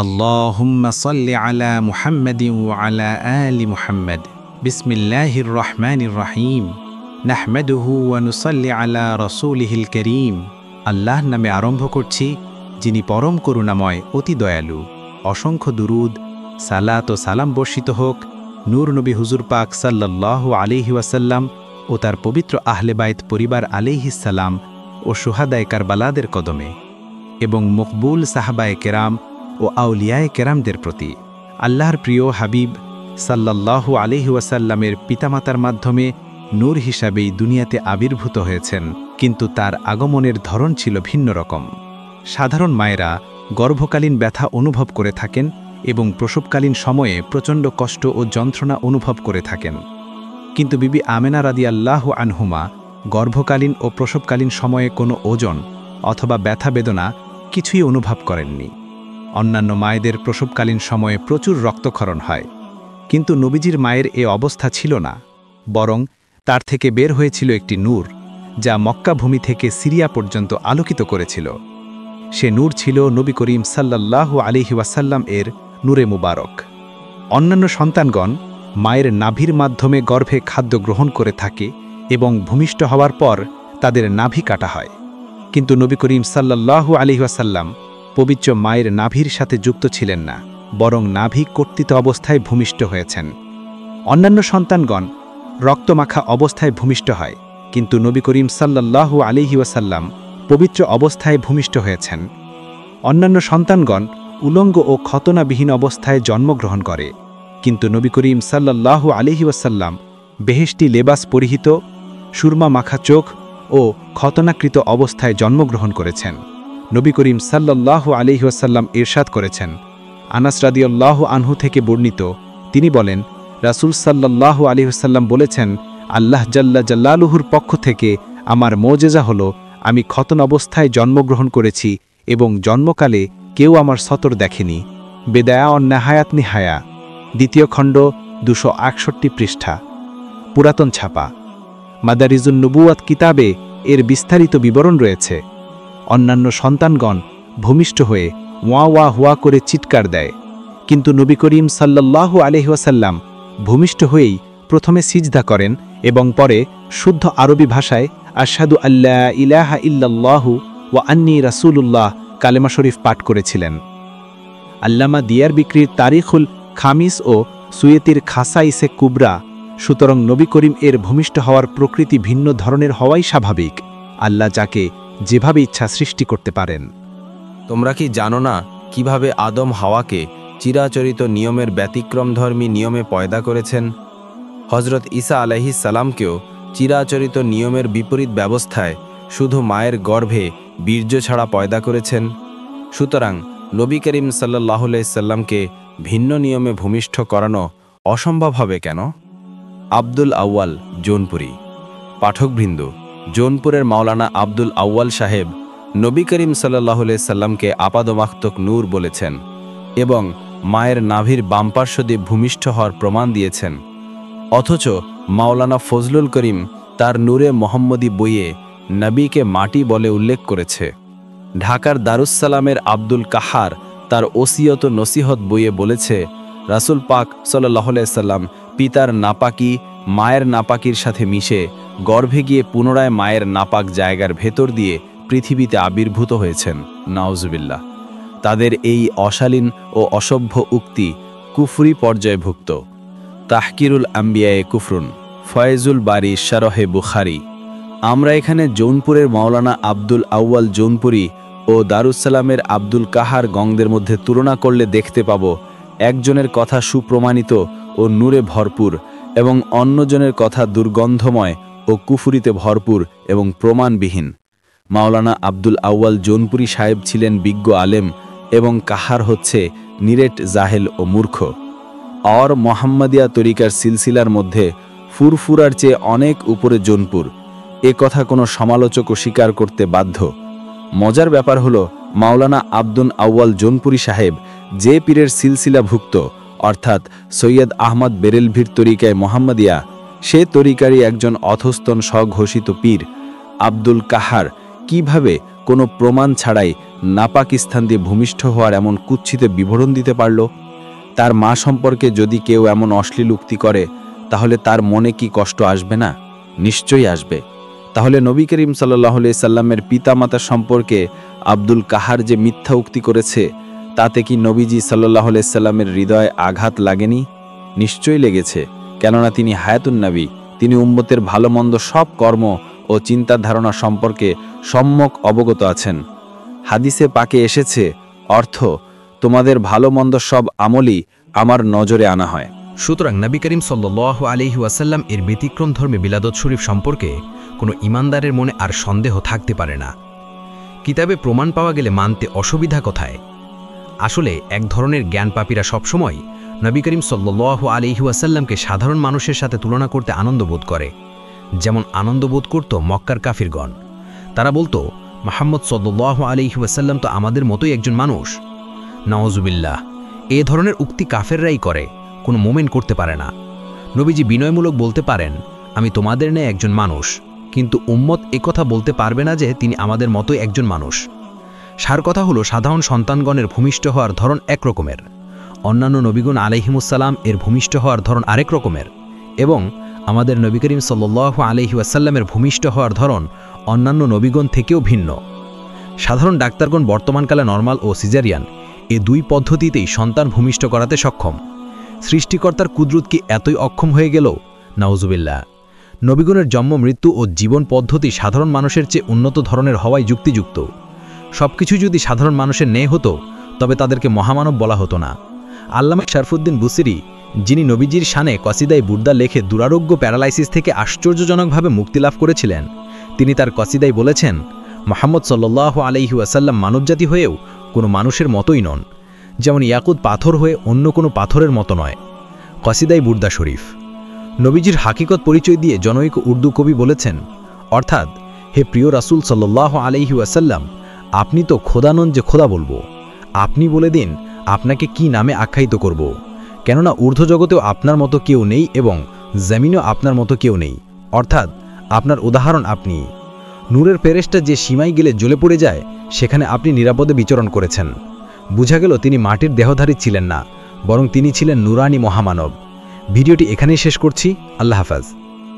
اللهم صل على محمد وعلى آل محمد بسم الله الرحمن الرحيم نحمده ونصلي على رسوله الكريم আল্লাহর নামে আরম্ভ করছি যিনি পরম করুণাময় অতি দয়ালু অসংখ্য দুরুদ সালাত ও সালাম বর্ষিত হোক নূর নবী হুজুর পাক সাল্লাল্লাহু আলাইহি ওয়াসাল্লাম ও তার পবিত্র আহলে বাইত পরিবার আলাইহিস সালাম ও শুহাদায়ে কারবালাদের কদমে এবং মকবুল সাহাবায়ে কেরাম ও আউলিয়ায়ে কেরামদের প্রতি। আল্লাহর প্রিয় হাবিব সাল্লাল্লাহু আলাইহি ওয়াসাল্লামের পিতামাতার মাধ্যমে নূর হিসাবেই দুনিয়াতে আবির্ভূত হয়েছেন, কিন্তু তার আগমনের ধরন ছিল ভিন্ন রকম। সাধারণ মায়েরা গর্ভকালীন ব্যথা অনুভব করে থাকেন এবং প্রসবকালীন সময়ে প্রচণ্ড কষ্ট ও যন্ত্রণা অনুভব করে থাকেন, কিন্তু বিবি আমেনা রাদিয়াল্লাহু আনহুমা গর্ভকালীন ও প্রসবকালীন সময়ে কোনো ওজন অথবা ব্যথা বেদনা কিছুই অনুভব করেননি। অন্যান্য মায়েদের প্রসবকালীন সময়ে প্রচুর রক্তক্ষরণ হয়, কিন্তু নবীজির মায়ের এ অবস্থা ছিল না, বরং তার থেকে বের হয়েছিল একটি নূর যা মক্কা ভূমি থেকে সিরিয়া পর্যন্ত আলোকিত করেছিল। সে নূর ছিল নবী করিম সাল্লাল্লাহু আলাইহি ওয়াসাল্লাম এর নূরে মুবারক। অন্যান্য সন্তানগণ মায়ের নাভির মাধ্যমে গর্ভে খাদ্য গ্রহণ করে থাকে এবং ভূমিষ্ঠ হওয়ার পর তাদের নাভি কাটা হয়, কিন্তু নবী করিম সাল্লাল্লাহু আলাইহি ওয়াসাল্লাম পবিত্র মায়ের নাভির সাথে যুক্ত ছিলেন না, বরং নাভি কর্তৃত অবস্থায় ভূমিষ্ঠ হয়েছেন। অন্যান্য সন্তানগণ রক্তমাখা অবস্থায় ভূমিষ্ঠ হয়, কিন্তু নবী করিম সাল্লাল্লাহু আলাইহি ওয়াসাল্লাম পবিত্র অবস্থায় ভূমিষ্ঠ হয়েছেন। অন্যান্য সন্তানগণ উলঙ্গ ও খতনাবিহীন অবস্থায় জন্মগ্রহণ করে, কিন্তু নবী করিম সাল্লাল্লাহু আলাইহি ওয়াসাল্লাম বেহেশতি লেবাস পরিহিত, সুরমা মাখা চোখ ও খতনাকৃত অবস্থায় জন্মগ্রহণ করেছেন। নবী করিম সাল্লাল্লাহু আলাইহি ওয়াসাল্লাম ইরশাদ করেছেন, আনাস রাদিয়াল্লাহু আনহু থেকে বর্ণিত, তিনি বলেন, রাসূল সাল্লাল্লাহু আলাইহি ওয়াসাল্লাম বলেছেন, আল্লাহ জাল্লা জাল্লালুহুর পক্ষ থেকে আমার মোজেজা হলো আমি খতন অবস্থায় জন্মগ্রহণ করেছি এবং জন্মকালে কেউ আমার সতর দেখেনি। বেদায়া অন নেহায়াত নিহায়া, দ্বিতীয় খণ্ড, 261 পৃষ্ঠা, পুরাতন ছাপা। মাদারিজুন নবুয়াত কিতাবে এর বিস্তারিত বিবরণ রয়েছে। অন্যান্য সন্তানগণ ভূমিষ্ঠ হয়ে ওয়া ওয়া হুয়া করে চিৎকার দেয়, কিন্তু নবী করিম সাল্লাল্লাহু আলাইহি ওয়াসাল্লাম ভূমিষ্ঠ হয়েই প্রথমে সিজদা করেন এবং পরে শুদ্ধ আরবি ভাষায় আশহাদু আল্লা ইলাহা ইল্লাল্লাহু ওয়া আন্নী রাসূলুল্লাহ কালেমা শরীফ পাঠ করেছিলেন। আল্লামা দিয়ার বিক্রির তারিখুল খামিস ও সুয়েতির খাসাইসে কুবরা। সুতরাং নবী করিম এর ভূমিষ্ঠ হওয়ার প্রকৃতি ভিন্ন ধরনের হওয়াই স্বাভাবিক। আল্লাহ যাকে যেভাবে ইচ্ছা সৃষ্টি করতে পারেন। তোমরা কি জানো না কিভাবে আদম হাওয়াকে চিরাচরিত নিয়মের ব্যতিক্রমধর্মী নিয়মে পয়দা করেছেন? হজরত ঈসা আলাইহিস সালামকেও চিরাচরিত নিয়মের বিপরীত ব্যবস্থায় শুধু মায়ের গর্ভে বীর্য ছাড়া পয়দা করেছেন। সুতরাং নবী করিম সাল্লাল্লাহু আলাইহি সাল্লামকে ভিন্ন নিয়মে ভূমিষ্ঠ করানো অসম্ভব হবে কেন? আব্দুল আউয়াল জৌনপুরী। পাঠকবৃন্দ, জৌনপুরের মাওলানা আব্দুল আউয়াল সাহেব নবী করিম সাল্লাল্লাহু আলাইহি সাল্লামকে আপাদমাক্তক নূর বলেছেন এবং মায়ের নাভির বামপার্শ্ব দিয়ে ভূমিষ্ঠ হওয়ার প্রমাণ দিয়েছেন। অথচ মাওলানা ফজলুল করিম তার নূরে মোহাম্মদী বইয়ে নবীকে মাটি বলে উল্লেখ করেছে। ঢাকার দারুস-সালামের আব্দুল কাহার তার ওসিয়ত নসিহত বইয়ে বলেছে, রাসূল পাক সাল্লাল্লাহু আলাইহি সাল্লাম পিতার নাপাকি মায়ের নাপাকির সাথে মিশে গর্ভে গিয়ে পুনরায় মায়ের নাপাক জায়গার ভেতর দিয়ে পৃথিবীতে আবির্ভূত হয়েছেন। নাউজুবিল্লাহ। তাদের এই অশালীন ও অসভ্য উক্তি কুফরি পর্যায়ভুক্ত। তাহকিরুল আম্বিয়ায়ে কুফরুন, ফয়েজুল বারি শারহে বুখারী। আমরা এখানে জৌনপুরের মাওলানা আব্দুল আউয়াল জৌনপুরী ও দারুস-সালামের আব্দুল কাহার গংদের মধ্যে তুলনা করলে দেখতে পাব, একজনের কথা সুপ্রমাণিত ও নূরে ভরপুর এবং অন্যজনের কথা দুর্গন্ধময় ও কুফরিতে ভরপুর এবং প্রমাণবিহীন। মাওলানা আব্দুল আউয়াল জৌনপুরী সাহেব ছিলেন বিজ্ঞ আলেম এবং কাহার হচ্ছে নিরেট জাহেল ও মূর্খ। और মোহাম্মদিয়া তরিকার সিলসিলার মধ্যে ফুরফুরার চেয়ে অনেক উপরে জৌনপুর, এ কথা কোনো সমালোচকও স্বীকার করতে বাধ্য। মজার ব্যাপার হলো, মাওলানা আব্দুল আউয়াল জৌনপুরী সাহেব যে পীরের সিলসিলাভুক্ত, অর্থাৎ সৈয়দ আহমদ বেরেলভির তরিকায় মোহাম্মদিয়া, সে তরিকারই একজন অধস্তন স্বঘোষিত পীর আব্দুল কাহার কিভাবে কোনো প্রমাণ ছাড়াই নাপাক স্থান দিয়ে ভূমিষ্ঠ হওয়ার এমন কুৎসিত বিবরণ দিতে পারল? তার মা সম্পর্কে যদি কেউ এমন অশ্লীল উক্তি করে তাহলে তার মনে কি কষ্ট আসবে না? নিশ্চয়ই আসবে। তাহলে নবী করিম সাল্লাল্লাহু আলাইহি সাল্লামের পিতামাতা সম্পর্কে আব্দুল কাহার যে মিথ্যা উক্তি করেছে তাতে কি নবীজি সাল্লাল্লাহু আলাইহি সাল্লামের হৃদয়ে আঘাত লাগেনি? নিশ্চয়ই লেগেছে, কেননা তিনি হায়াতুন নবী। তিনি উম্মতের ভালো মন্দ সব কর্ম ও চিন্তার ধারণা সম্পর্কে সম্যক অবগত আছেন। হাদিসে পাকে এসেছে, অর্থ তোমাদের ভালো মন্দ সব আমলই আমার নজরে আনা হয়। সুতরাং নবী করিম সাল্লাল্লাহু আলাইহি ওয়াসাল্লাম এর ব্যতিক্রম ধর্মে বিলাদত শরীফ সম্পর্কে কোনো ইমানদারের মনে আর সন্দেহ থাকতে পারে না। কিতাবে প্রমাণ পাওয়া গেলে মানতে অসুবিধা কোথায়? আসলে এক ধরনের জ্ঞানপাপীরা সবসময় নবী করিম সাল্লাল্লাহু আলাইহি ওয়াসাল্লামকে সাধারণ মানুষের সাথে তুলনা করতে আনন্দবোধ করে, যেমন আনন্দবোধ করত মক্কার কাফিরগণ। তারা বলতো, মুহাম্মদ সাল্লাল্লাহু আলাইহি ওয়াসাল্লাম তো আমাদের মতোই একজন মানুষ। নাউজুবিল্লাহ, এ ধরনের উক্তি কাফেররাই করে, কোনো মোমেন করতে পারে না। নবীজি বিনয়মূলক বলতে পারেন, আমি তোমাদের ন্যায় একজন মানুষ, কিন্তু উম্মত একথা বলতে পারবে না যে তিনি আমাদের মতোই একজন মানুষ। সার কথা হলো, সাধারণ সন্তানগণের ভূমিষ্ঠ হওয়ার ধরন এক রকমের, অন্যান্য নবীগণ আলাইহিমুসসালাম এর ভূমিষ্ঠ হওয়ার ধরন আরেক রকমের, এবং আমাদের নবী করিম সাল্লাল্লাহু আলাইহি ওয়াসাল্লামের ভূমিষ্ঠ হওয়ার ধরন অন্যান্য নবীগণ থেকেও ভিন্ন। সাধারণ ডাক্তারগণ বর্তমানকালে নরমাল ও সিজারিয়ান এ দুই পদ্ধতিতেই সন্তান ভূমিষ্ঠ করাতে সক্ষম। সৃষ্টিকর্তার কুদরত কি এতই অক্ষম হয়ে গেল? নাউজুবিল্লাহ। নবীগণের জন্ম, মৃত্যু ও জীবন পদ্ধতি সাধারণ মানুষের চেয়ে উন্নত ধরনের হওয়াই যুক্তিযুক্ত। সবকিছু যদি সাধারণ মানুষের ন্যায় হতো তবে তাদেরকে মহামানব বলা হতো না। আল্লামা শরফুদ্দীন বুসিরি, যিনি নবীজির শানে কসিদায় বুর্দা লেখে দুরারোগ্য প্যারালাইসিস থেকে আশ্চর্যজনকভাবে মুক্তি লাভ করেছিলেন, তিনি তার কসিদায় বলেছেন, মুহাম্মদ সাল্লাল্লাহু আলাইহি ওয়াসাল্লাম মানবজাতি হয়েও কোনো মানুষের মতোই নন, যেমন ইয়াকুত পাথর হয়ে অন্য কোনো পাথরের মতো নয়। কসিদায় বুর্দা শরীফ। নবীজির হাকিকত পরিচয় দিয়ে জনৈক উর্দু কবি বলেছেন, অর্থাৎ, হে প্রিয় রাসূল সাল্লাল্লাহু আলাইহি ওয়াসাল্লাম, আপনি তো খোদা নন যে খোদা বলবো। আপনি বলে দিন আপনাকে কি নামে আখ্যায়িত করব, কেননা ঊর্ধ্ব জগতেও আপনার মতো কেউ নেই এবং জমিনেও আপনার মতো কেউ নেই, অর্থাৎ আপনার উদাহরণ আপনি। নূরের ফেরেশতা যে সীমায় গেলে জ্বলে পড়ে যায়, সেখানে আপনি নিরাপদে বিচরণ করেছেন। বুঝা গেল তিনি মাটির দেহধারী ছিলেন না, বরং তিনি ছিলেন নুরানি মহামানব। ভিডিওটি এখানেই শেষ করছি। আল্লাহ হাফেজ।